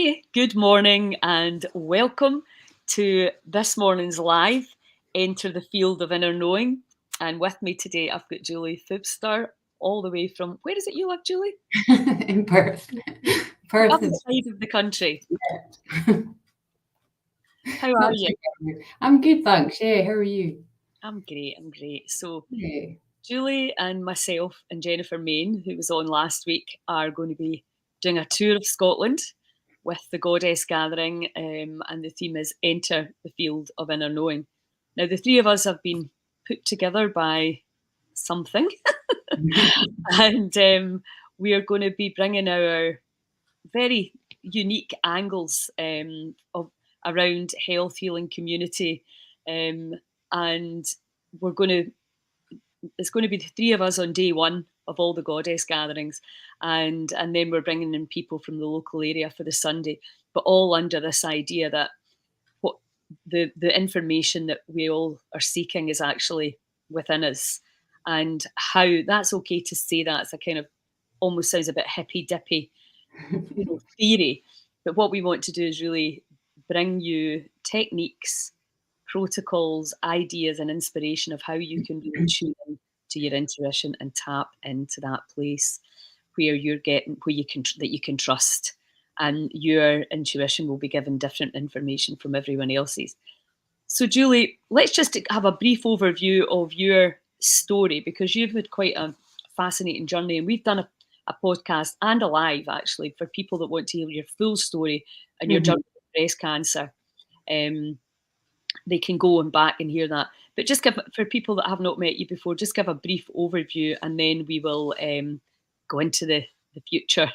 Hi, good morning and welcome to this morning's live Enter the Field of Inner Knowing. And with me today, I've got Julie Foubister, all the way from, where is it you live, Julie? In Perth. Perth Other is side of the country. yeah. How are you? I'm good, thanks. Yeah, how are you? I'm great. So Yeah. Julie and myself and Jennifer Main, who was on last week, are going to be doing a tour of Scotland with the Goddess Gathering, and the theme is Enter the Field of Inner Knowing. Now, the three of us have been put together by something, and we are going to be bringing our very unique angles of around health, healing, community, and we're going to it's going to be the three of us on day one of all the Goddess gatherings, and then we're bringing in people from the local area for the Sunday, but all under this idea that what the information that we all are seeking is actually within us, and how that's okay to say that. It's a kind of almost sounds a bit hippy dippy, theory, but what we want to do is really bring you techniques, protocols, ideas, and inspiration of how you can really tune in to your intuition and tap into that place where you can trust, and your intuition will be given different information from everyone else's. So, Julie, let's just have a brief overview of your story, because you've had quite a fascinating journey, and we've done a podcast and a live actually for people that want to hear your full story and your journey with breast cancer. They can go and back and hear that. But just for people that have not met you before, just give a brief overview, and then we will go into the future.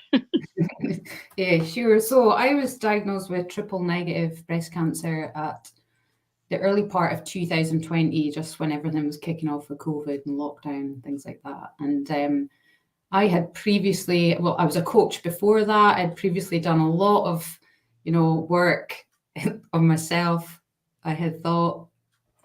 Yeah, sure. So I was diagnosed with triple negative breast cancer at the early part of 2020, just when everything was kicking off with COVID and lockdown and things like that. And I had previously, well, I was a coach before that. I'd previously done a lot of, work on myself. I had thought,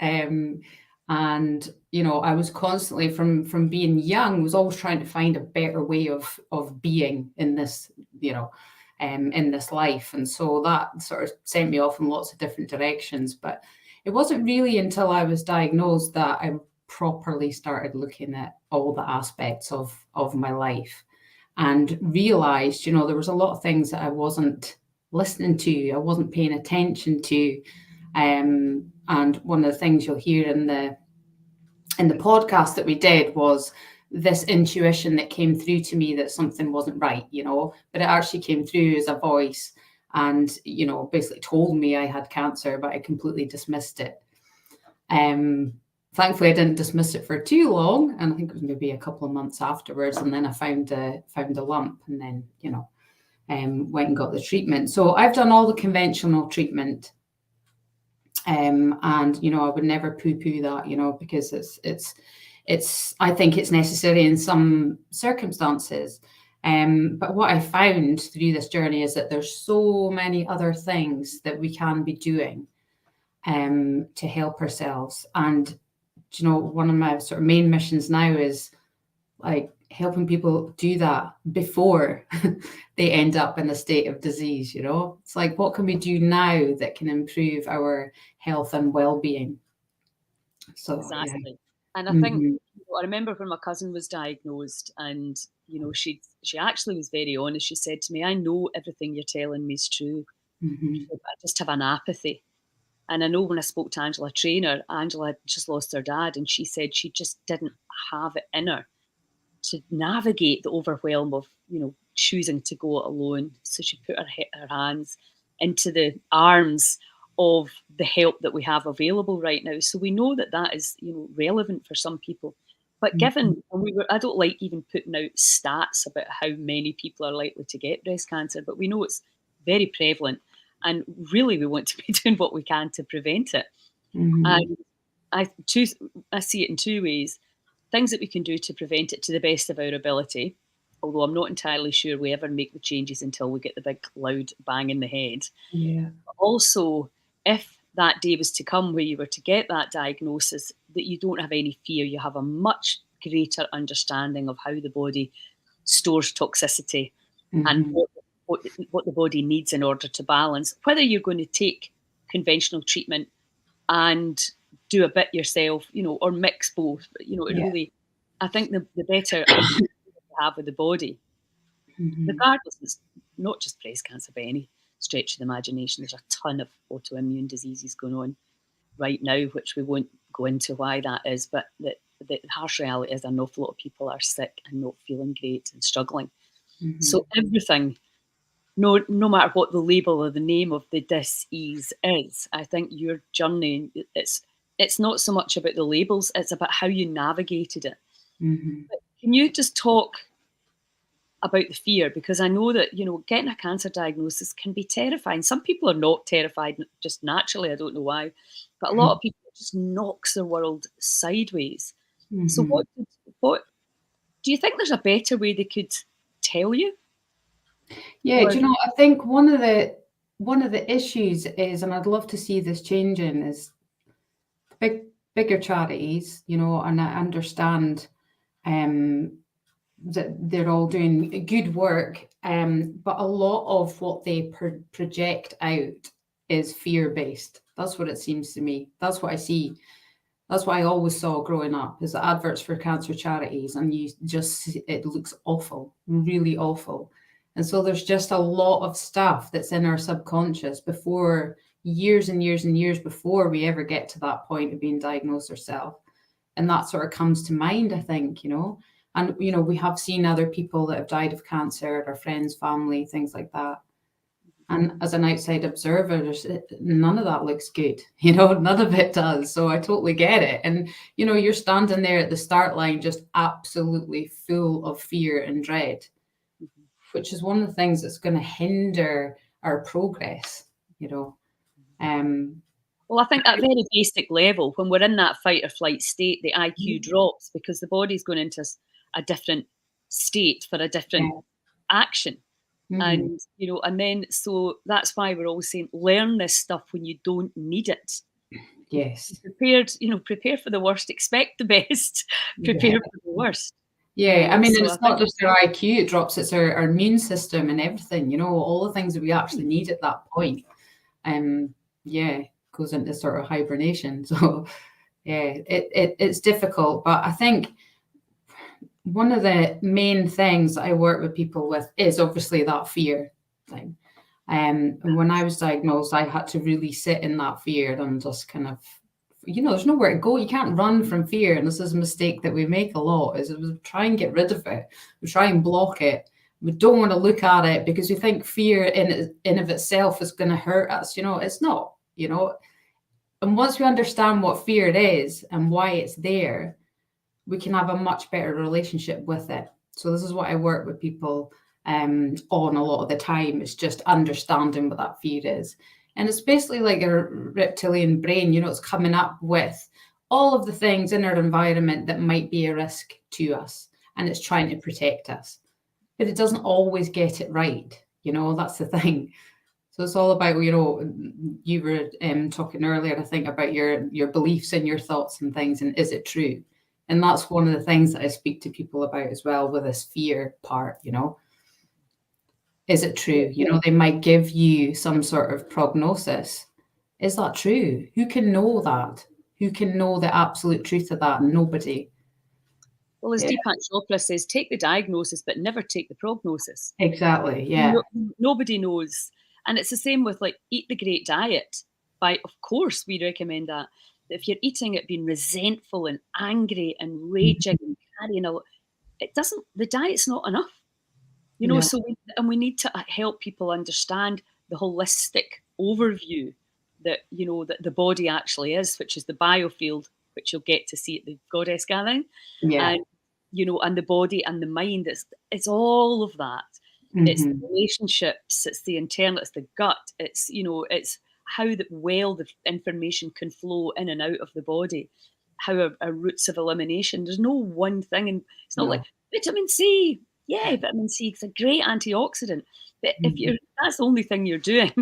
and I was constantly from being young, was always trying to find a better way of being in this, in this life. And so that sort of sent me off in lots of different directions. But it wasn't really until I was diagnosed that I properly started looking at all the aspects of my life and realized, there was a lot of things that I wasn't listening to, I wasn't paying attention to. And one of the things you'll hear in the podcast that we did was this intuition that came through to me that something wasn't right, but it actually came through as a voice and, basically told me I had cancer, but I completely dismissed it. Thankfully, I didn't dismiss it for too long, and I think it was maybe a couple of months afterwards, and then I found a lump, and then, went and got the treatment. So I've done all the conventional treatment. And I would never poo-poo that, because it's I think it's necessary in some circumstances. But what I found through this journey is that there's so many other things that we can be doing to help ourselves. And one of my sort of main missions now is like helping people do that before they end up in a state of disease. It's like, what can we do now that can improve our health and well-being? So Exactly. yeah. And I think, I remember when my cousin was diagnosed, and she actually was very honest. She said to me, "I know everything you're telling me is true. I just have an apathy." And I know when I spoke to Angela Trainer, Angela had just lost her dad, and she said she just didn't have it in her to navigate the overwhelm of, choosing to go it alone. So she put her hands into the arms of the help that we have available right now. So we know that is, relevant for some people. But given, I don't like even putting out stats about how many people are likely to get breast cancer, but we know it's very prevalent. And really, we want to be doing what we can to prevent it. And I see it in two ways. Things that we can do to prevent it to the best of our ability, although I'm not entirely sure we ever make the changes until we get the big, loud bang in the head. Yeah. But also, if that day was to come where you were to get that diagnosis, that you don't have any fear, you have a much greater understanding of how the body stores toxicity and what the body needs in order to balance. Whether you're going to take conventional treatment and do a bit yourself, or mix both. It Yeah. really, I think the better understanding you have of the body, regardless, it's not just breast cancer by any stretch of the imagination. There's a ton of autoimmune diseases going on right now, which we won't go into why that is, but the harsh reality is an awful lot of people are sick and not feeling great and struggling. So everything, no matter what the label or the name of the dis-ease is, I think your journey, it's not so much about the labels, it's about how you navigated it. But can you just talk about the fear? Because I know that, getting a cancer diagnosis can be terrifying. Some people are not terrified just naturally, I don't know why, but a lot of people, it just knocks their world sideways. So what do you think there's a better way they could tell you? Yeah, do you know, I think one of the issues is, and I'd love to see this changing, is bigger charities, and I understand that they're all doing good work, but a lot of what they project out is fear-based. That's what it seems to me. That's what I see. That's what I always saw growing up, is the adverts for cancer charities, and it looks awful, really awful. And so there's just a lot of stuff that's in our subconscious before, years and years and years before we ever get to that point of being diagnosed ourselves. And that sort of comes to mind, I think, and, we have seen other people that have died of cancer, our friends, family, things like that. And as an outside observer, none of that looks good. None of it does. So I totally get it. And, you're standing there at the start line, just absolutely full of fear and dread, which is one of the things that's going to hinder our progress, Well, I think at a very basic level, when we're in that fight or flight state, the IQ drops because the body's going into a different state for a different action. And, and then, so that's why we're always saying, learn this stuff when you don't need it. Yes. Prepare for the worst, expect the best, prepare for the worst. Yeah, I mean, so it's not just our IQ, it drops, it's our immune system and everything, all the things that we actually need at that point. Goes into sort of hibernation. So yeah, it's difficult, but I think one of the main things I work with people with is obviously that fear thing. And when I was diagnosed, I had to really sit in that fear and just kind of, there's nowhere to go. You can't run from fear. And this is a mistake that we make a lot, is we try and get rid of it. We try and block it. We don't want to look at it because we think fear in of itself is going to hurt us. It's not, And once we understand what fear it is and why it's there, we can have a much better relationship with it. So this is what I work with people on a lot of the time. It's just understanding what that fear is. And it's basically like a reptilian brain, it's coming up with all of the things in our environment that might be a risk to us. And it's trying to protect us. But it doesn't always get it right. That's the thing. So it's all about, you were talking earlier, I think, about your beliefs and your thoughts and things, and is it true? And that's one of the things that I speak to people about as well with this fear part, Is it true? They might give you some sort of prognosis. Is that true? Who can know that? Who can know the absolute truth of that? Nobody. Well, as Deepak Chopra says, take the diagnosis, but never take the prognosis. Exactly, yeah. Nobody knows. And it's the same with eat the great diet. Of course, we recommend that. If you're eating it being resentful and angry and raging and carrying the diet's not enough. So we need to help people understand the holistic overview that, that the body actually is, which is the biofield, which you'll get to see at the Goddess Gathering. Yeah. And, and the body and the mind, it's all of that. It's the relationships, it's the internal, it's the gut, it's, it's how the information can flow in and out of the body, how our routes of elimination. There's no one thing, and it's not like vitamin C. Yeah, vitamin C is a great antioxidant, but if that's the only thing you're doing,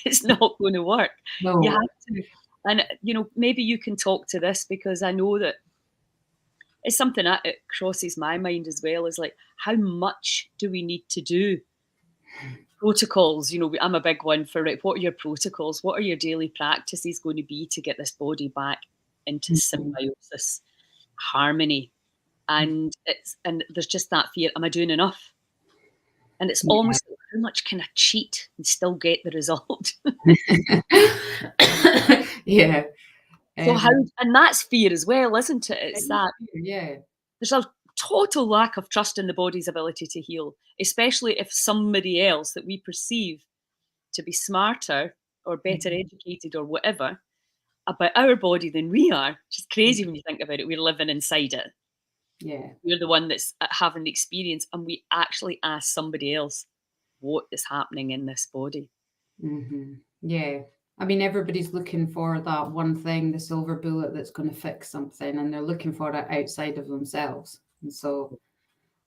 it's not going to work. No. You have to, and maybe you can talk to this, because I know that it's something that it crosses my mind as well, is like, how much do we need to do protocols, I'm a big one for it. What are your protocols? What are your daily practices going to be to get this body back into symbiosis, harmony? And there's just that fear, am I doing enough? And it's almost like, how much can I cheat and still get the result? Yeah. So and that's fear as well, isn't it? It's that there's a total lack of trust in the body's ability to heal, especially if somebody else that we perceive to be smarter or better educated or whatever about our body than we are. Which is crazy when you think about it. We're living inside it. Yeah. We're the one that's having the experience, and we actually ask somebody else what is happening in this body. Yeah. I mean, everybody's looking for that one thing, the silver bullet that's going to fix something, and they're looking for it outside of themselves. And so,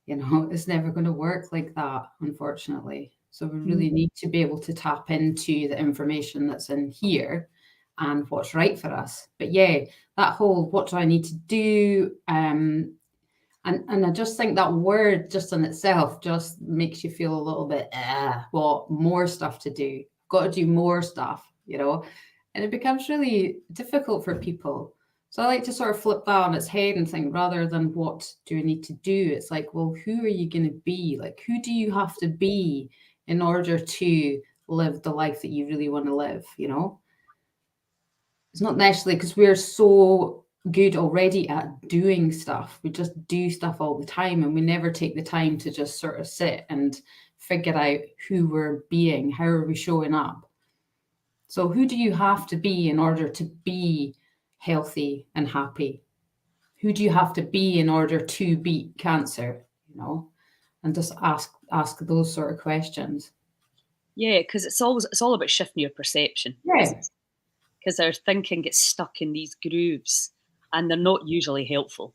it's never going to work like that, unfortunately. So we really need to be able to tap into the information that's in here and what's right for us. But yeah, that whole, what do I need to do? And I just think that word just in itself just makes you feel a little bit, well, more stuff to do. Got to do more stuff, and it becomes really difficult for people. So I like to sort of flip that on its head and think, rather than what do I need to do, it's like, well, who are you going to be? Like, who do you have to be in order to live the life that you really want to live? It's not necessarily because we're so good already at doing stuff. We just do stuff all the time, and we never take the time to just sort of sit and figure out who we're being, how are we showing up. So who do you have to be in order to be healthy and happy? Who do you have to be in order to beat cancer? And just ask those sort of questions. Yeah, because it's all about shifting your perception. Yeah. Because our thinking gets stuck in these grooves, and they're not usually helpful.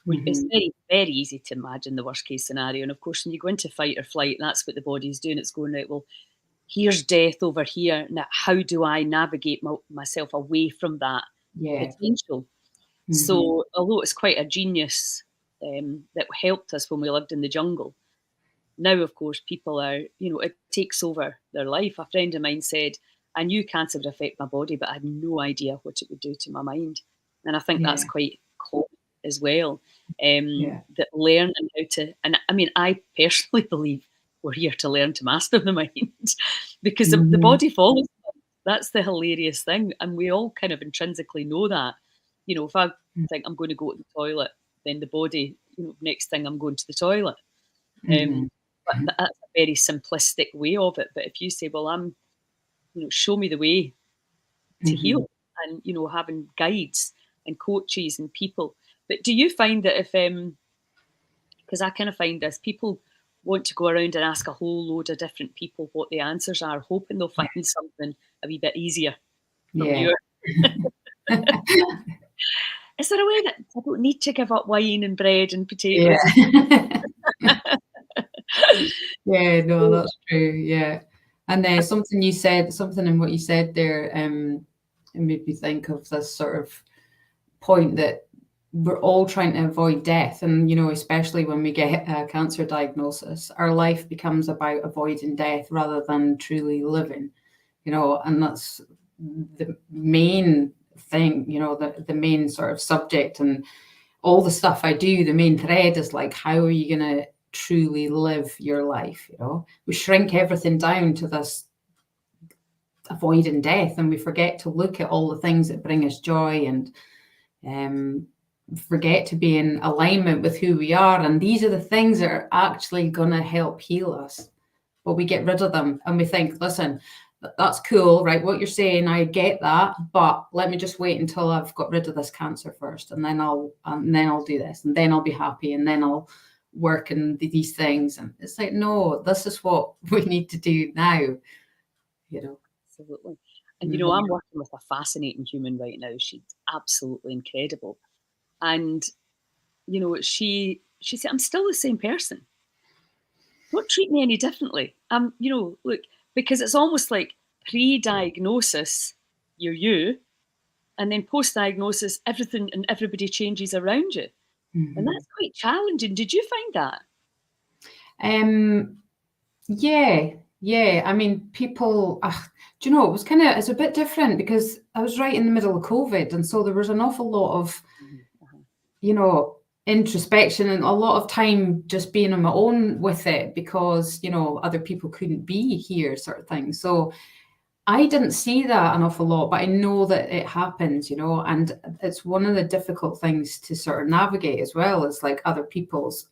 It's very, very easy to imagine the worst case scenario. And of course, when you go into fight or flight, that's what the body's doing. It's going, right, well, here's death over here. Now, how do I navigate myself away from that potential? So, although it's quite a genius that helped us when we lived in the jungle, now, of course, people are, it takes over their life. A friend of mine said, I knew cancer would affect my body, but I had no idea what it would do to my mind. And I think that's quite cool as well. That learn and how to, and I mean, I personally believe we're here to learn to master the mind because the body follows. That's the hilarious thing. And we all kind of intrinsically know that. If I think I'm going to go to the toilet, then the body, next thing I'm going to the toilet. But that's a very simplistic way of it. But if you say, well, show me the way to heal, and, having guides and coaches and people. But do you find that if, because I kind of find this, people want to go around and ask a whole load of different people what the answers are, hoping they'll find something a wee bit easier from you. Is there a way that I don't need to give up wine and bread and potatoes? Yeah, no, that's true. Yeah. And something in what you said there, it made me think of this sort of point that we're all trying to avoid death. And, especially when we get a cancer diagnosis, our life becomes about avoiding death rather than truly living, and that's the main thing, the main sort of subject. And all the stuff I do, the main thread is like, how are you going to truly live your life? We shrink everything down to this avoiding death, and we forget to look at all the things that bring us joy, and forget to be in alignment with who we are. And these are the things that are actually going to help heal us. But we get rid of them, and we think, listen, that's cool, right? What you're saying, I get that, but let me just wait until I've got rid of this cancer first, and then I'll do this, and then I'll be happy, and then I'll work in these things. And it's like, no, this is what we need to do now. Absolutely. And I'm working with a fascinating human right now. She's absolutely incredible. And she said, I'm still the same person. Don't treat me any differently. Look, because it's almost like pre-diagnosis, you're you, and then post-diagnosis, everything and everybody changes around you. And that's quite challenging. Did you find that? Yeah. Yeah, I mean, people, do you know, it's a bit different because I was right in the middle of COVID. And so there was an awful lot of, you know, introspection and a lot of time just being on my own with it because, you know, other people couldn't be here, sort of thing. So I didn't see that an awful lot, but I know that it happens, you know, and it's one of the difficult things to sort of navigate as well as like other people's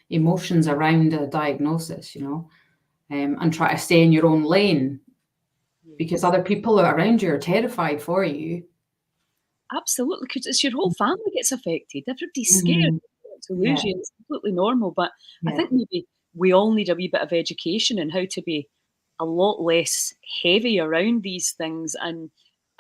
emotions around a diagnosis, you know, and try to stay in your own lane because Yes. other people around you are terrified for you. Absolutely, because it's your whole family gets affected. Everybody's scared Mhm. to lose Yeah, you. It's completely normal, but I yeah. think maybe we all need a wee bit of education in how to be a lot less heavy around these things and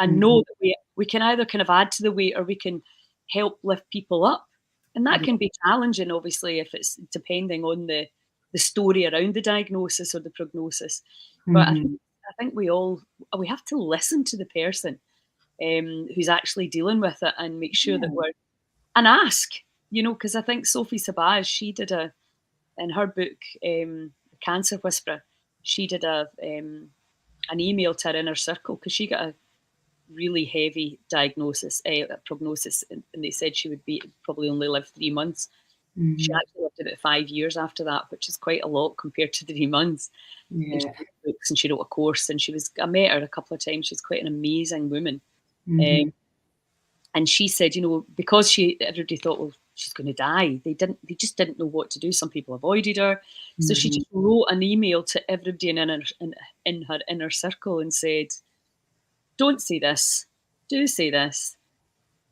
Mhm. know that we can either kind of add to the weight or we can help lift people up. And that Yeah. can be challenging, obviously, if it's depending on the story around the diagnosis or the prognosis. But Mhm. I think we have to listen to the person who's actually dealing with it and make sure that Yeah. we're and ask, because I think Sophie Sabaj, she did in her book, Cancer Whisperer, she did an email to her inner circle because she got a really heavy diagnosis, a prognosis, and they said she would probably only live 3 months. She Mhm. actually lived about 5 years after that, which is quite a lot compared to the 3 months. And she Yeah. wrote books and she wrote a course, and I met her a couple of times. She's quite an amazing woman. Um, Mhm. and she said, because everybody thought, well, she's going to die. They just didn't know what to do. Some people avoided her, so she Mhm. just wrote an email to everybody in her inner circle and said, "Don't say this. Do say this.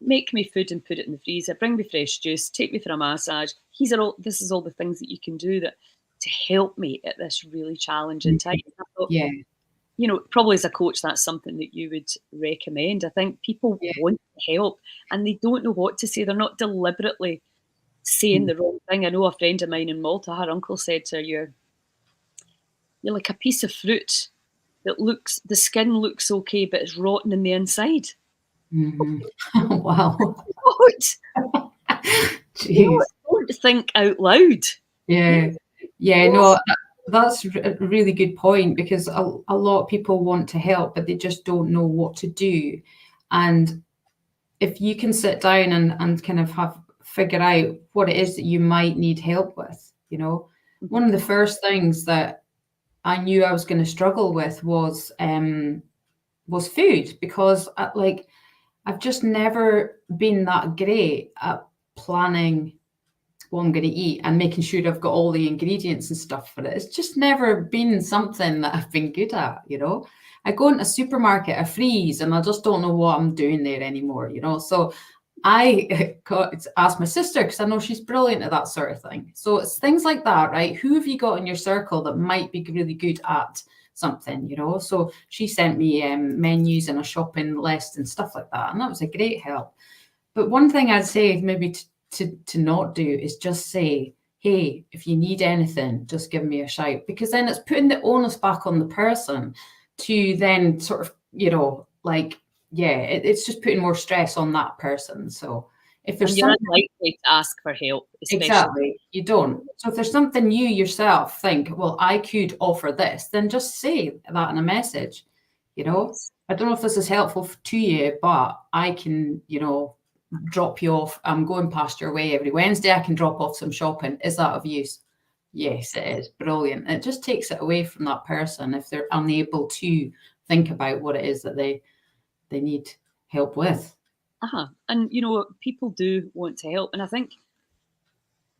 Make me food and put it in the freezer. Bring me fresh juice. Take me for a massage. This is all the things that you can do that to help me at this really challenging time." Mhm. And I thought, Yeah. probably as a coach, that's something that you would recommend. I think people Yeah. want to help and they don't know what to say. They're not deliberately saying Mm. the wrong thing. I know a friend of mine in Malta, her uncle said to her, you're like a piece of fruit the skin looks okay, but it's rotten in the inside. Mhm. Wow. What? Jeez. Don't think out loud. Yeah. Yeah, no, that's a really good point because a lot of people want to help, but they just don't know what to do. And if you can sit down and kind of figure out what it is that you might need help with, you know, Mhm. one of the first things that I knew I was going to struggle with was food because I've just never been that great at planning what I'm going to eat and making sure I've got all the ingredients and stuff for it. It's just never been something that I've been good at, you know. I go into a supermarket, I freeze, and I just don't know what I'm doing there anymore, you know. So I asked my sister because I know she's brilliant at that sort of thing. So it's things like that, right? Who have you got in your circle that might be really good at something, you know? So she sent me menus and a shopping list and stuff like that, and that was a great help. But one thing I'd say maybe to not do is just say, hey, if you need anything, just give me a shout. Because then it's putting the onus back on the person to then sort of, you know, like, yeah, it's just putting more stress on that person. So if And there's you're something unlikely to ask for help, especially. exactly, you don't. So if there's something you yourself think, well, I could offer this, then just say that in a message, you know. Yes. I don't know if this is helpful to you, but I can, you know, drop you off. I'm going past your way every Wednesday. I can drop off some shopping. Is that of use? Yes, it is. Brilliant. It just takes it away from that person if they're unable to think about what it is that they need help with. And people do want to help, and I think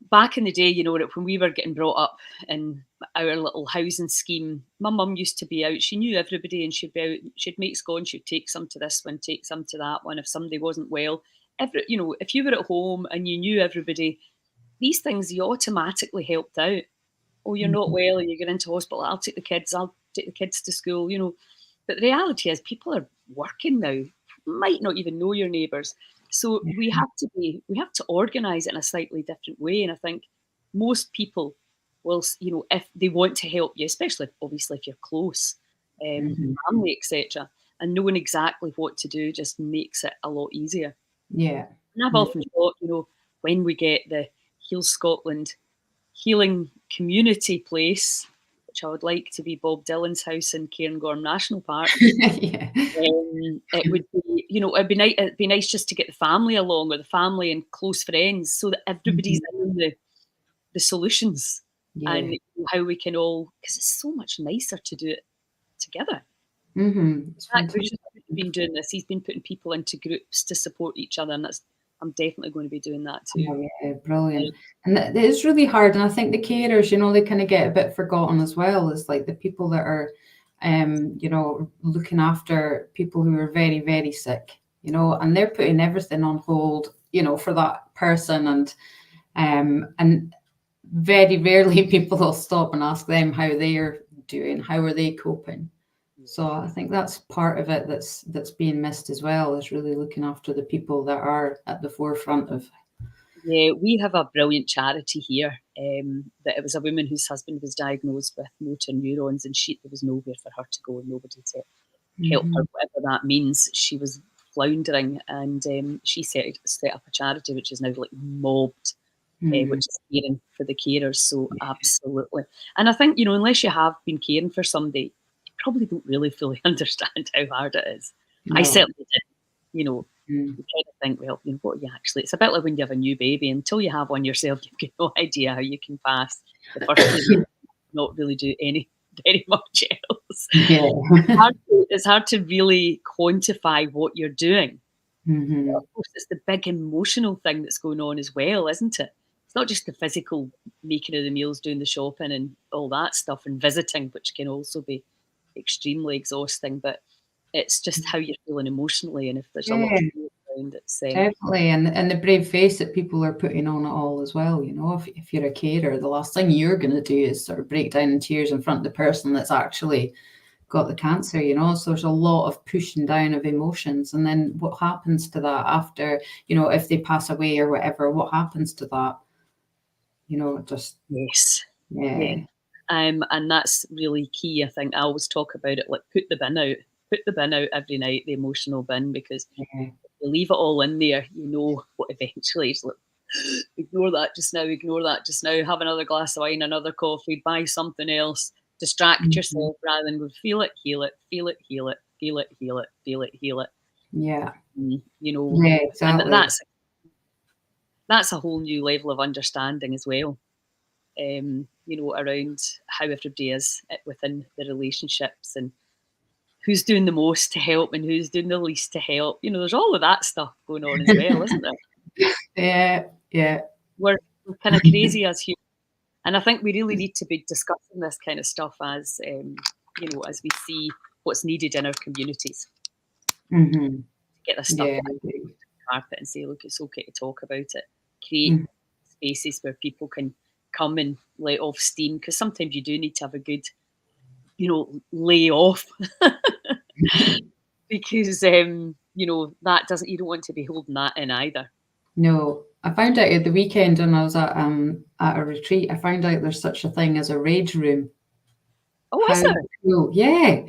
back in the day, when we were getting brought up in our little housing scheme, my mum used to be out. She knew everybody, and she'd be out. She'd make scones. She'd take some to this one, take some to that one. If somebody wasn't well, if you were at home and you knew everybody, these things you automatically helped out. Oh, you're not Mhm. well, and you're going into hospital. I'll take the kids. I'll take the kids to school. But the reality is, people are working now. Might not even know your neighbours. So we have to organise it in a slightly different way. And I think most people will, if they want to help you, especially obviously if you're close, Mhm. family, etc., and knowing exactly what to do just makes it a lot easier. Yeah. And I've Yeah. often thought, when we get the Heal Scotland healing community place, much I would like to be Bob Dylan's house in Cairngorm National Park. Yeah. It would be, it'd be nice just to get the family along, or the family and close friends, so that everybody's in the solutions, Yeah. and how we can all, because it's so much nicer to do it together. It's Who's fantastic. been doing this? He's been putting people into groups to support each other, and I'm definitely going to be doing that too. Oh, yeah, brilliant. And it is really hard. And I think the carers, they kind of get a bit forgotten as well, as like the people that are, looking after people who are very, very sick, and they're putting everything on hold, for that person. And very rarely people will stop and ask them how they're doing, how are they coping. So I think that's part of it that's being missed as well, is really looking after the people that are at the forefront of. Yeah, we have a brilliant charity here. That it was a woman whose husband was diagnosed with motor neurons, and there was nowhere for her to go, and nobody to help her, whatever that means. She was floundering, and she set up a charity which is now like mobbed, which is caring for the carers. So absolutely, and I think unless you have been caring for somebody, you probably don't really fully understand how hard it is. I certainly didn't. You kind of think, well, what are you actually? It's a bit like when you have a new baby. Until you have one yourself, you've got no idea how you can pass the first year, not really do very much else. Yeah. It's hard to really quantify what you're doing. Of course, it's the big emotional thing that's going on as well, isn't it? It's not just the physical making of the meals, doing the shopping and all that stuff, and visiting, which can also be extremely exhausting, but it's just how you're feeling emotionally, and if there's a lot of fear around, it's Definitely, and the brave face that people are putting on it all as well. If you're a carer, the last thing you're going to do is sort of break down in tears in front of the person that's actually got the cancer. So there's a lot of pushing down of emotions, and then what happens to that after? If they pass away or whatever, what happens to that? Just yes, yeah. And that's really key. I think I always talk about it like put the bin out every night, the emotional bin, because if you leave it all in there, what eventually is like, ignore that just now, have another glass of wine, another coffee, buy something else, distract yourself rather than go feel it, heal it, feel it, heal it, feel it, heal it, feel it, heal it. Yeah. Yeah, exactly. And that's a whole new level of understanding as well. Around how everybody is within the relationships, and who's doing the most to help and who's doing the least to help. There's all of that stuff going on as well, isn't there? Yeah. We're kind of crazy as humans. And I think we really need to be discussing this kind of stuff as we see what's needed in our communities. Get this stuff on the carpet and say, look, it's okay to talk about it. Create spaces where people can come and let off steam, because sometimes you do need to have a good, lay off. Because that doesn't, you don't want to be holding that in either. No, I found out at the weekend when I was at a retreat, I found out there's such a thing as a rage room. Oh, is there? Cool. Yeah.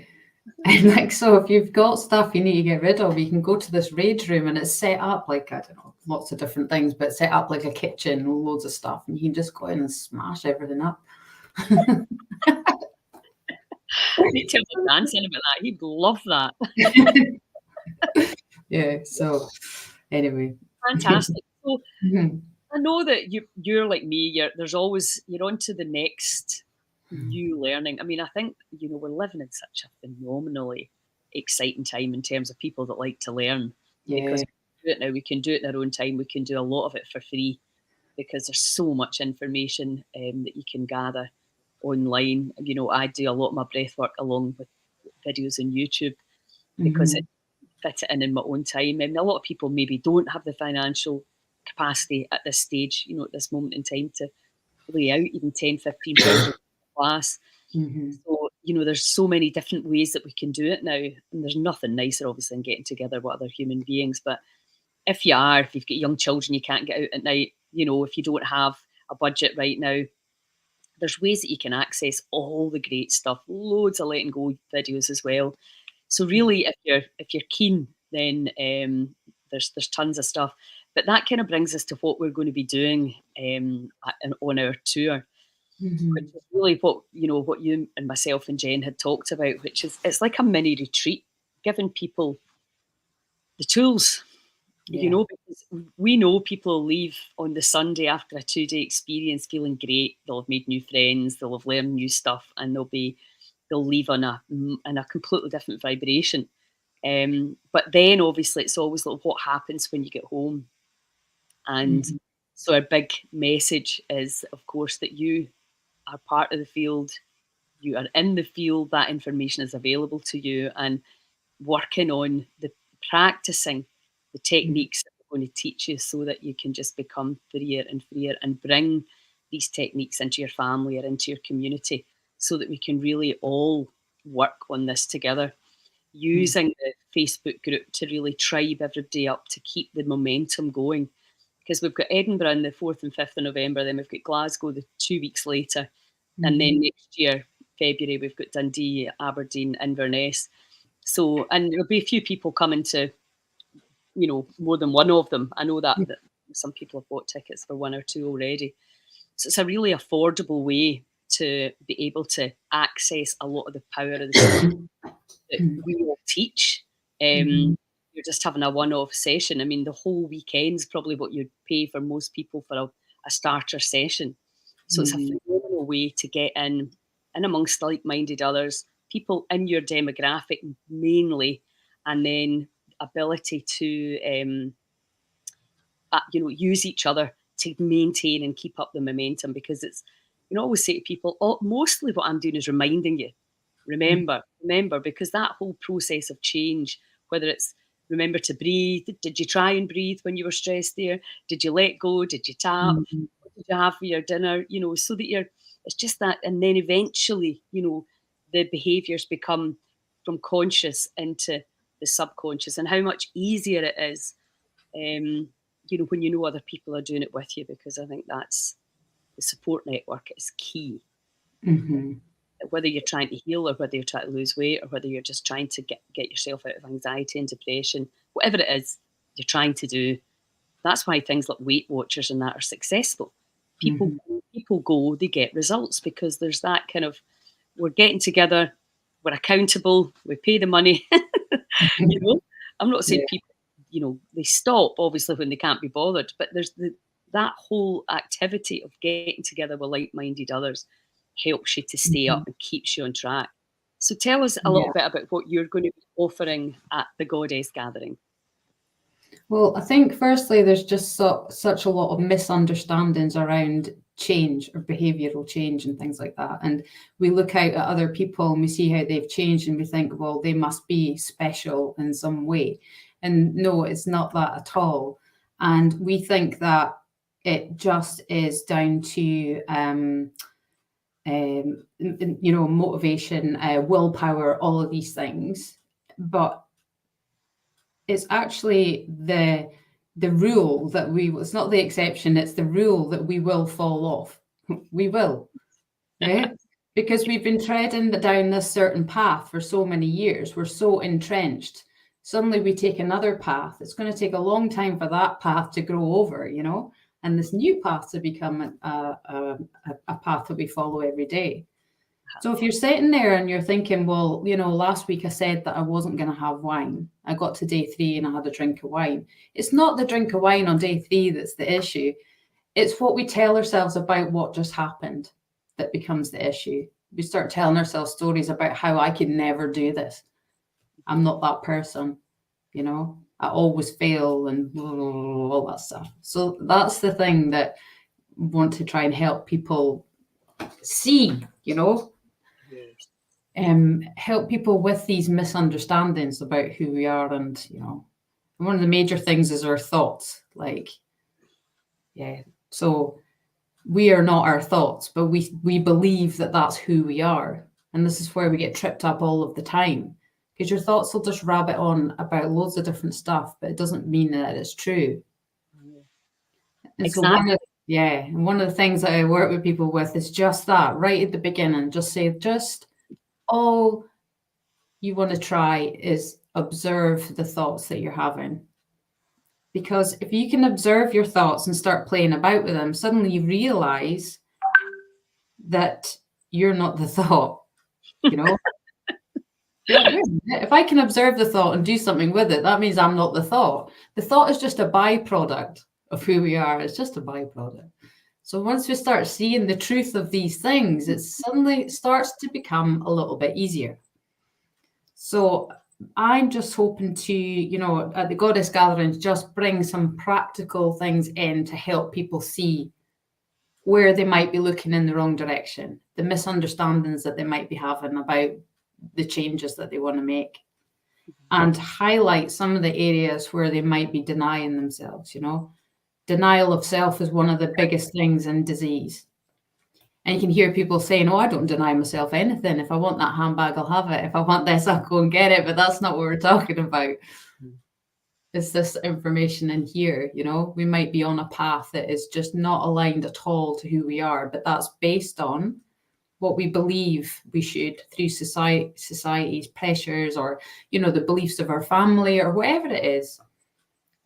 And so if you've got stuff you need to get rid of, you can go to this rage room, and it's set up like, I don't know, lots of different things, but set up like a kitchen, loads of stuff, and you can just go in and smash everything up. Need to have a dancing about that. He'd love that. Yeah. So anyway. Fantastic. So I know that you're like me. There's always, you're on to the next new learning. I mean, I think we're living in such a phenomenally exciting time in terms of people that like to learn. Because we can do it in our own time. We can do a lot of it for free, because there's so much information that you can gather online. I do a lot of my breath work along with videos on YouTube, because it fit it in my own time. And a lot of people maybe don't have the financial capacity at this stage, at this moment in time, to lay out even 10, 15 pounds class. So, there's so many different ways that we can do it now. And there's nothing nicer, obviously, than getting together with other human beings. But if you've got young children, you can't get out at night, if you don't have a budget right now, there's ways that you can access all the great stuff, loads of letting go videos as well. So really, if you're keen, then there's tons of stuff. But that kind of brings us to what we're going to be doing on our tour. which is really what you and myself and Jen had talked about, which is it's like a mini retreat, giving people the tools. Yeah. Because we know people leave on the Sunday after a 2-day experience feeling great. They'll have made new friends, they'll have learned new stuff, and they'll leave on a completely different vibration. But then obviously it's always like what happens when you get home. And Mhm. so our big message is, of course, that you are part of the field, you are in the field, that information is available to you, and working on the practicing the Mhm. techniques that we're going to teach you so that you can just become freer and freer and bring these techniques into your family or into your community so that we can really all work on this together, Mhm. using the Facebook group to really tribe everybody up to keep the momentum going. Because we've got Edinburgh on the 4th and 5th of November, then we've got Glasgow the 2 weeks later, and then Mhm. next year, February, we've got Dundee, Aberdeen, Inverness. So, and there'll be a few people coming to, more than one of them. I know that some people have bought tickets for one or two already. So it's a really affordable way to be able to access a lot of the power of the story that Mhm. we all teach. Mhm. You're just having a one-off session. I mean, the whole weekend's probably what you'd pay for most people for a starter session. So it's a Mhm. phenomenal way to get in amongst like-minded others, people in your demographic mainly, and then ability to use each other to maintain and keep up the momentum, because it's, I always say to people, mostly what I'm doing is reminding you, remember, because that whole process of change, whether it's remember to breathe, did you try and breathe when you were stressed there? Did you let go? Did you tap? Mhm. What did you have for your dinner? So that it's just that, and then eventually, the behaviors become from conscious into the subconscious, and how much easier it is um, when you know other people are doing it with you, because I think that's the support network is key. Mhm. Whether you're trying to heal or whether you're trying to lose weight or whether you're just trying to get yourself out of anxiety and depression, whatever it is you're trying to do, that's why things like Weight Watchers and that are successful. People Mhm. people go, they get results because there's that kind of, we're getting together, we're accountable, we pay the money. you know, I'm not saying Yeah. people, they stop obviously when they can't be bothered, but there's that whole activity of getting together with like-minded others helps you to stay up Mhm. and keeps you on track. So tell us a little Yeah. bit about what you're going to be offering at the Goddess Gathering. Well, I think firstly, there's just such a lot of misunderstandings around change or behavioral change and things like that. And we look out at other people and we see how they've changed and we think, well, they must be special in some way. And no, it's not that at all. And we think that it just is down to, motivation, willpower, all of these things. But it's actually the rule that it's not the exception, it's the rule that we will fall off. We will, right? Because we've been treading down this certain path for so many years. We're so entrenched. Suddenly we take another path. It's going to take a long time for that path to grow over, and this new path to become a path that we follow every day. So if you're sitting there and you're thinking, well, last week I said that I wasn't going to have wine. I got to day 3 and I had a drink of wine. It's not the drink of wine on day 3 that's the issue. It's what we tell ourselves about what just happened that becomes the issue. We start telling ourselves stories about how I could never do this. I'm not that person, I always fail and all that stuff. So that's the thing that I want to try and help people see, Yes. help people with these misunderstandings about who we are. And, one of the major things is our thoughts. So we are not our thoughts, but we believe that that's who we are. And this is where we get tripped up all of the time, because your thoughts will just rabbit on about loads of different stuff, but it doesn't mean that it's true. And so Exactly. one of the things that I work with people with is just that right at the beginning, just say, all you want to try is observe the thoughts that you're having. Because if you can observe your thoughts and start playing about with them, suddenly you realize that you're not the thought, you know? You're like, wait a minute, if I can observe the thought and do something with it, that means I'm not the thought. The thought is just a byproduct of who we are. It's just a byproduct. So once we start seeing the truth of these things, it suddenly starts to become a little bit easier. So I'm just hoping to, at the Goddess Gatherings, just bring some practical things in to help people see where they might be looking in the wrong direction, the misunderstandings that they might be having about the changes that they want to make, and highlight some of the areas where they might be denying themselves. Denial of self is one of the biggest things in disease. And you can hear people saying, oh, I don't deny myself anything. If I want that handbag, I'll have it. If I want this, I'll go and get it. But that's not what we're talking about. It's this information in here, we might be on a path that is just not aligned at all to who we are, but that's based on what we believe we should through society's pressures, or, the beliefs of our family, or whatever it is.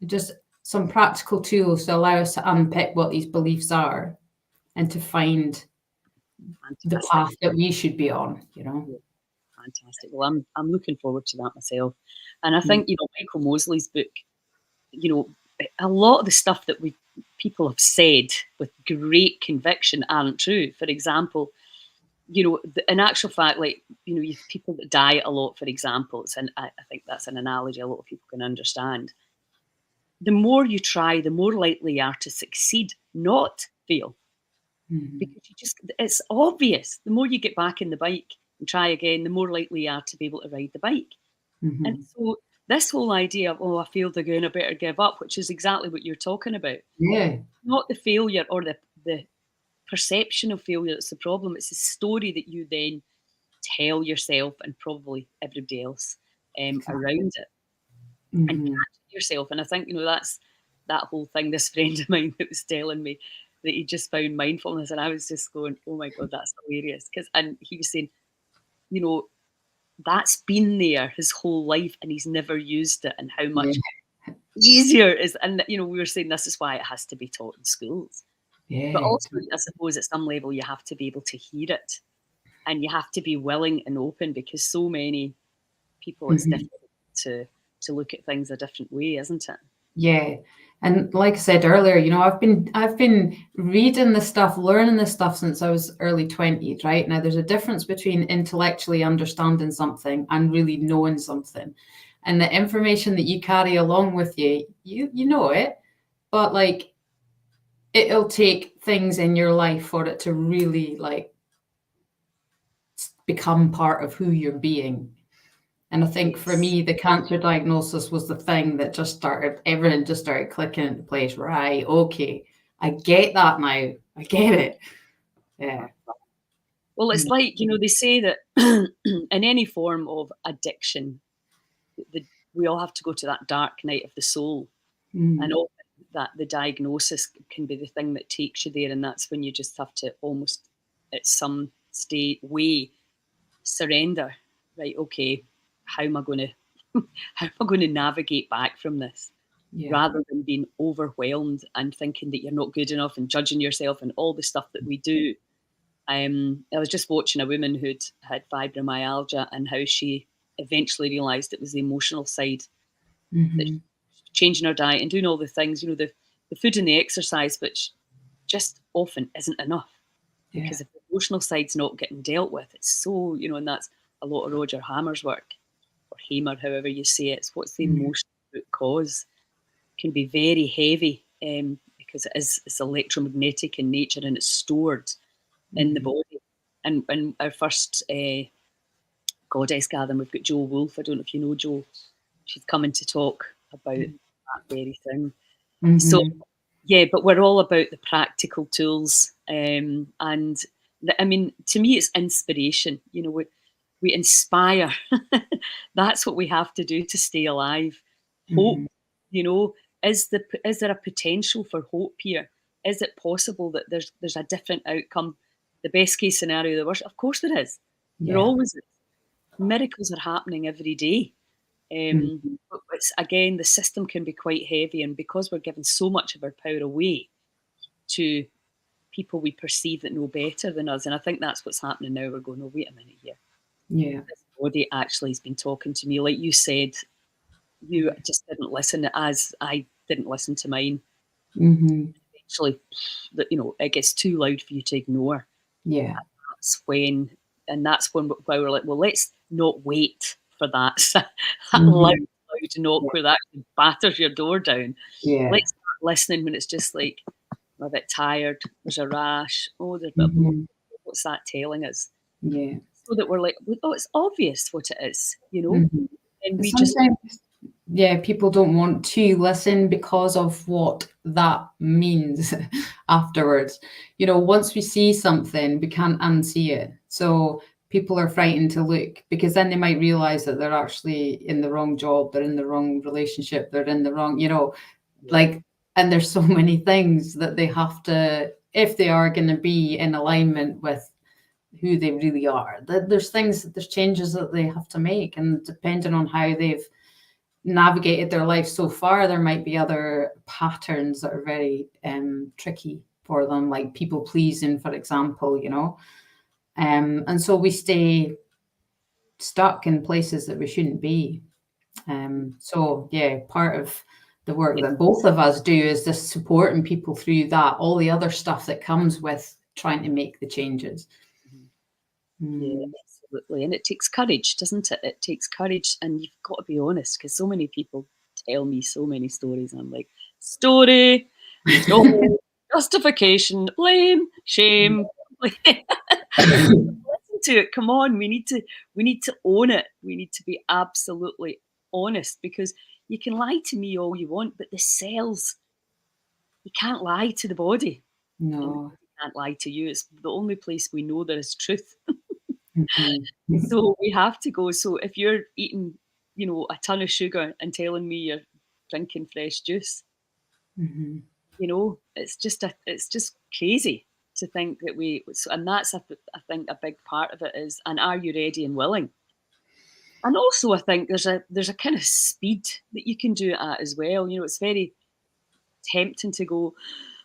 Just some practical tools to allow us to unpick what these beliefs are and to find the path that we should be on, Fantastic. Well, I'm looking forward to that myself. And I think, Michael Mosley's book, a lot of the stuff that people have said with great conviction aren't true. For example, in actual fact, you have people that diet a lot, for example. I think that's an analogy a lot of people can understand. The more you try, the more likely you are to succeed, not fail. Mm-hmm. Because it's obvious. The more you get back in the bike and try again, the more likely you are to be able to ride the bike. Mm-hmm. And so this whole idea of, I failed again, I better give up, which is exactly what you're talking about. Yeah. Not the failure or the perception of failure that's the problem. It's the story that you then tell yourself and probably everybody else around it. Mm-hmm. And catch yourself. And I think, that's that whole thing, this friend of mine that was telling me that he just found mindfulness, and I was just going, oh my God, that's hilarious. And he was saying, that's been there his whole life and he's never used it, and how much easier it is. And, we were saying this is why it has to be taught in schools. Yeah. But also, I suppose at some level you have to be able to hear it, and you have to be willing and open, because so many people, it's difficult to look at things a different way, isn't it? Yeah. And like I said earlier, I've been reading this stuff, learning this stuff since I was early 20s, right? Now, there's a difference between intellectually understanding something and really knowing something. And the information that you carry along with you, you know it, but it'll take things in your life for it to really become part of who you're being. And I think for me, the cancer diagnosis was the thing that everything just started clicking into place. Right. Okay. I get that now. I get it. Yeah. Well, it's like, they say that in any form of addiction, we all have to go to that dark night of the soul. And often that the diagnosis can be the thing that takes you there. And that's when you just have to almost at some way surrender. Right. Okay. How am I going to navigate back from this? Yeah. Rather than being overwhelmed and thinking that you're not good enough and judging yourself and all the stuff that we do. I was just watching a woman who'd had fibromyalgia, and how she eventually realised it was the emotional side. That changing her diet and doing all the things, the food and the exercise, which just often isn't enough. Because if the emotional side's not getting dealt with, it's so, and that's a lot of Roger Hammer's work, or Hamer, however you say it. It's what's the emotional root cause. Can be very heavy because it's electromagnetic in nature, and it's stored in the body. And our first Goddess Gathering, we've got Jo Wolfe. I don't know if you know Jo. She's coming to talk about that very thing. So, yeah, but we're all about the practical tools. And I mean, to me, it's inspiration. We inspire. That's what we have to do to stay alive. Hope, is there a potential for hope here? Is it possible that there's a different outcome? The best case scenario, the worst? Of course there is. There always is. Miracles are happening every day. But it's, again, the system can be quite heavy, and because we're giving so much of our power away to people we perceive that know better than us. And I think that's what's happening now. We're going, oh, wait a minute here. Yeah. This body actually has been talking to me. Like you said, you just didn't listen as I didn't listen to mine. Eventually, it gets too loud for you to ignore. Yeah. That's when we're like, well, let's not wait for that Mm-hmm. loud knock where that batters your door down. Yeah. Let's start listening when it's just like, I'm a bit tired, there's a rash, oh, there's a bit of blood. What's that telling us? Yeah. So that we're like, oh, it's obvious what it is, Mm-hmm. And we sometimes, people don't want to listen because of what that means afterwards. Once we see something, we can't unsee it. So people are frightened to look, because then they might realize that they're actually in the wrong job, they're in the wrong relationship, they're in the wrong, and there's so many things that they have to, if they are going to be in alignment with who they really are, there's changes that they have to make. And depending on how they've navigated their life so far, there might be other patterns that are very tricky for them, like people pleasing, for example, and so we stay stuck in places that we shouldn't be. So part of the work that both of us do is just supporting people through that, all the other stuff that comes with trying to make the changes. Yeah, absolutely. And it takes courage, doesn't it? It takes courage, and you've got to be honest, because so many people tell me so many stories, and I'm like, story, no, justification, blame, shame. Listen to it. Come on, we need to own it. We need to be absolutely honest, because you can lie to me all you want, but the cells, you can't lie to the body. No, you can't lie to you. It's the only place we know there is truth. Mm-hmm. So we have to go. So if you're eating, a ton of sugar and telling me you're drinking fresh juice, Mm-hmm. It's just crazy to think that and that's, I think, a big part of it is, and are you ready and willing? And also, I think there's a kind of speed that you can do it at as well. It's very tempting to go,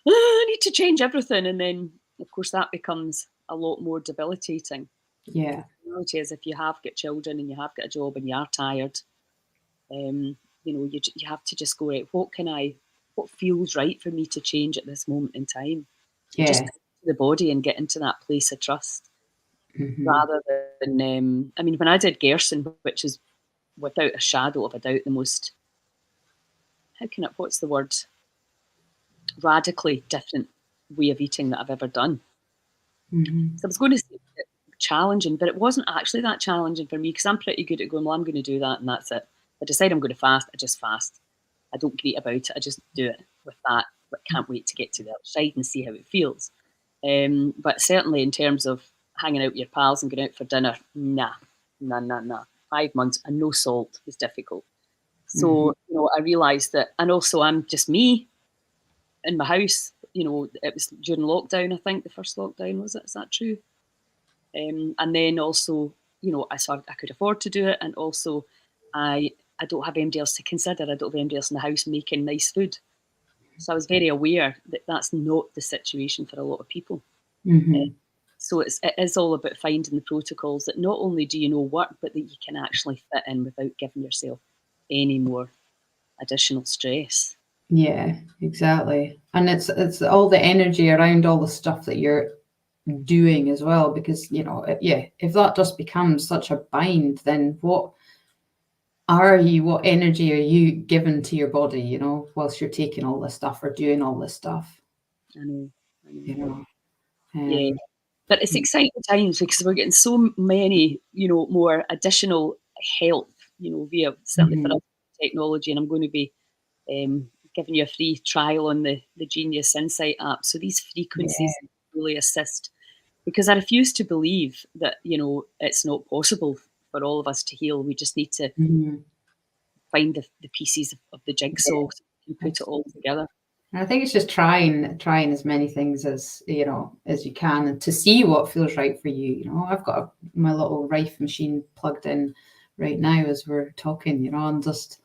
I need to change everything. And then, of course, that becomes a lot more debilitating. Yeah. The reality is, if you have got children and you have got a job and you are tired, you have to just go, right, what feels right for me to change at this moment in time? Yeah. Just to the body and get into that place of trust. Mm-hmm. Rather than, when I did Gerson, which is without a shadow of a doubt the most, what's the word? Radically different way of eating that I've ever done. Mm-hmm. So I was going to say challenging, but it wasn't actually that challenging for me, because I'm pretty good at going, well, I'm going to do that and that's it. I decide I'm going to fast, I just fast. I don't greet about it, I just do it with that. But can't wait to get to the other side and see how it feels. But certainly in terms of hanging out with your pals and going out for dinner, nah. 5 months and no salt was difficult. So, I realised that, and also I'm just me in my house. It was during lockdown, I think, the first lockdown, was it? Is that true? And then also, I could afford to do it, and also I don't have anybody else to consider. I don't have anybody else in the house making nice food. So I was very aware that that's not the situation for a lot of people. Mm-hmm. So it is all about finding the protocols that not only do you know work, but that you can actually fit in without giving yourself any more additional stress. Yeah, exactly. And it's all the energy around all the stuff that you're doing as well, because if that just becomes such a bind, then what energy are you giving to your body, whilst you're taking all this stuff or doing all this stuff? I know. Yeah. But it's exciting times, because we're getting so many, more additional help, via certainly for us, technology. And I'm going to be giving you a free trial on the Genius Insight app. So these frequencies really assist, because I refuse to believe that, it's not possible for all of us to heal. We just need to find the pieces of the jigsaw and put it all together. I think it's just trying as many things as as you can, and to see what feels right for you. I've got my little Rife machine plugged in right now as we're talking, and just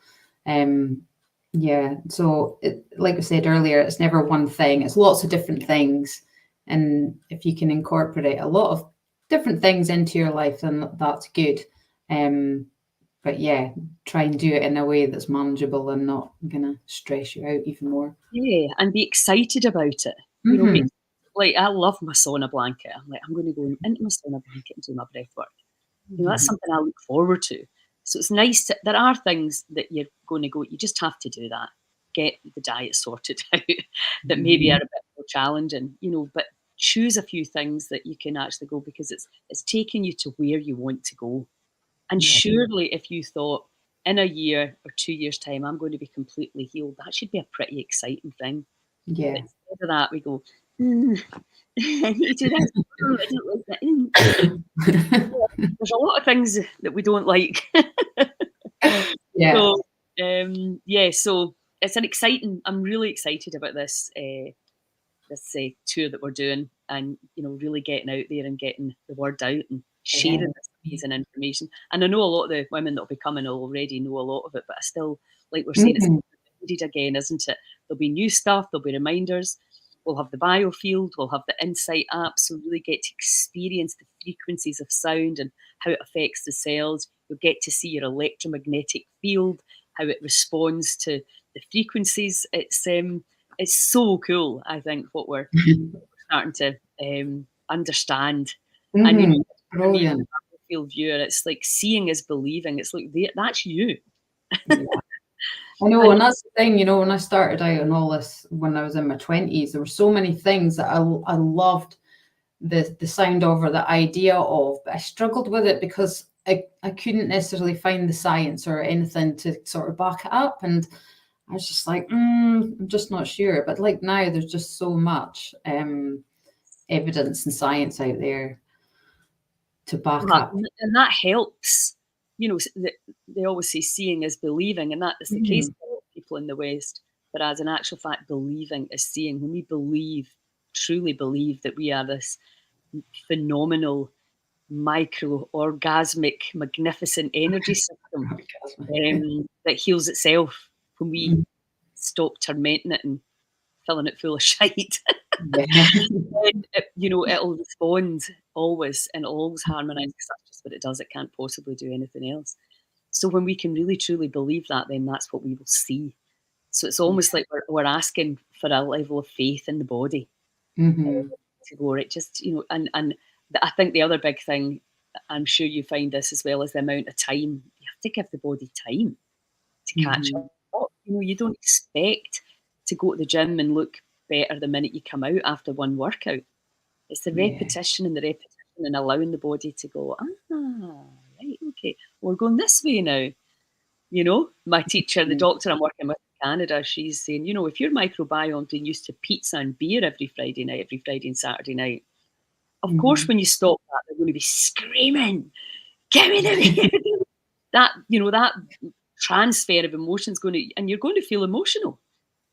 so like I said earlier, it's never one thing, it's lots of different things, And if you can incorporate a lot of different things into your life, then that's good. But yeah, try and do it in a way that's manageable and not gonna stress you out even more. Yeah, and be excited about it. You know, Mm-hmm. like I love my sauna blanket. I'm like, I'm going to go into my sauna blanket and do my breath work. You know, that's Mm-hmm. something I look forward to. So it's nice. There are things that you're going to go. You just have to do that. Get the diet sorted out that maybe are a bit more challenging. You know, but choose a few things that you can actually go because it's taking you to where you want to go. And Yeah. surely, if you thought in a year or 2 years' time, I'm going to be completely healed, that should be a pretty exciting thing. But Yeah. instead of that, we go, I need to do this. I don't like that. There's a lot of things that we don't like. Yeah. So, yeah, so it's an exciting. I'm really excited about this tour that we're doing, and really getting out there and getting the word out and sharing Yeah. this amazing information. And I know a lot of the women that will be coming will already know a lot of it, but I still, like we're saying, it's Mm-hmm. needed again, isn't it? There'll be new stuff, there'll be reminders. We'll have the biofield, we'll have the Insight app, so really get to experience the frequencies of sound and how it affects the cells. You'll get to see your electromagnetic field, how it responds to the frequencies. It's so cool, I think, what we're starting to understand. And Mm-hmm. for me, Brilliant. field viewer, it's like seeing is believing. It's like that's you. Yeah. I know, And and that's the thing, when I started out on all this when I was in my 20s, there were so many things that I loved the sound of or the idea of, but I struggled with it because I couldn't necessarily find the science or anything to sort of back it up. And I was just like, I'm just not sure. But like now, there's just so much evidence and science out there to back up. that helps. They always say seeing is believing, and that is the case Mhm. for a lot of people in the West. But as in actual fact, believing is seeing. When we believe, truly believe that we are this phenomenal, micro, orgasmic, magnificent energy system that heals itself when we Mhm. stop tormenting it and filling it full of shite. Yeah. Then it'll respond always, and it'll always harmonise because that's just what it does. It can't possibly do anything else. So when we can really truly believe that, then that's what we will see. So it's almost like we're asking for a level of faith in the body Hmm. to go right. Just I think the other big thing, I'm sure you find this as well, is the amount of time you have to give the body time to catch Hmm. up. You don't expect to go to the gym and look better the minute you come out after one workout. It's the Yeah. repetition and the repetition and allowing the body to go, right, okay, we're going this way now. My teacher, the doctor I'm working with in Canada, she's saying, if your microbiome being used to pizza and beer every Friday night, every Friday and Saturday night, of course, Hmm. when you stop that, they're going to be screaming, "Give me the beer!" that transfer of emotions and you're going to feel emotional.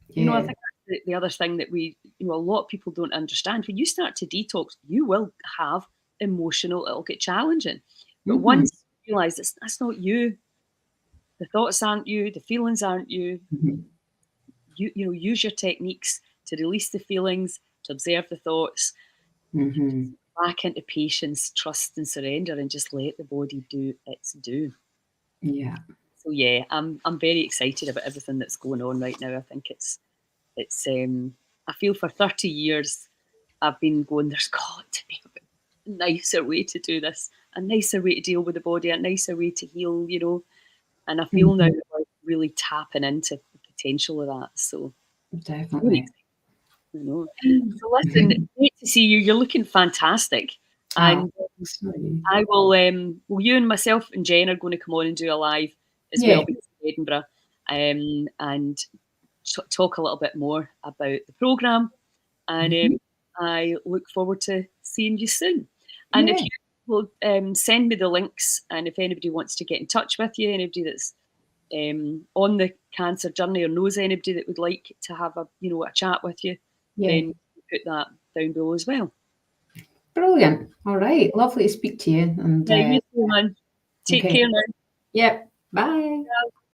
I Yeah. think that's the other thing that a lot of people don't understand. When you start to detox, you will have it'll get challenging. But Hmm. once you realize that's not you, the thoughts aren't you, the feelings aren't you, Hmm. use your techniques to release the feelings, to observe the thoughts, Hmm. back into patience, trust, and surrender, and just let the body do its do. Yeah. So yeah, I'm very excited about everything that's going on right now. I think it's I feel for 30 years I've been going, there's got to be a nicer way to do this, a nicer way to deal with the body, a nicer way to heal. And I feel now Mhm. that we're really tapping into the potential of that. So really Definitely. exciting. So listen, great to see you. You're looking fantastic. Oh, And sorry. I will you and myself and Jen are going to come on and do a live as well Yeah. because of Edinburgh. And talk a little bit more about the programme. And Mhm. I look forward to seeing you soon. And if Yeah. you will send me the links, and if anybody wants to get in touch with you, anybody that's on the cancer journey or knows anybody that would like to have a chat with you, Yeah. then put that down below as well. Brilliant. All right. Lovely to speak to you. And Yeah, you too, man. Take okay. care now. Yep. Bye.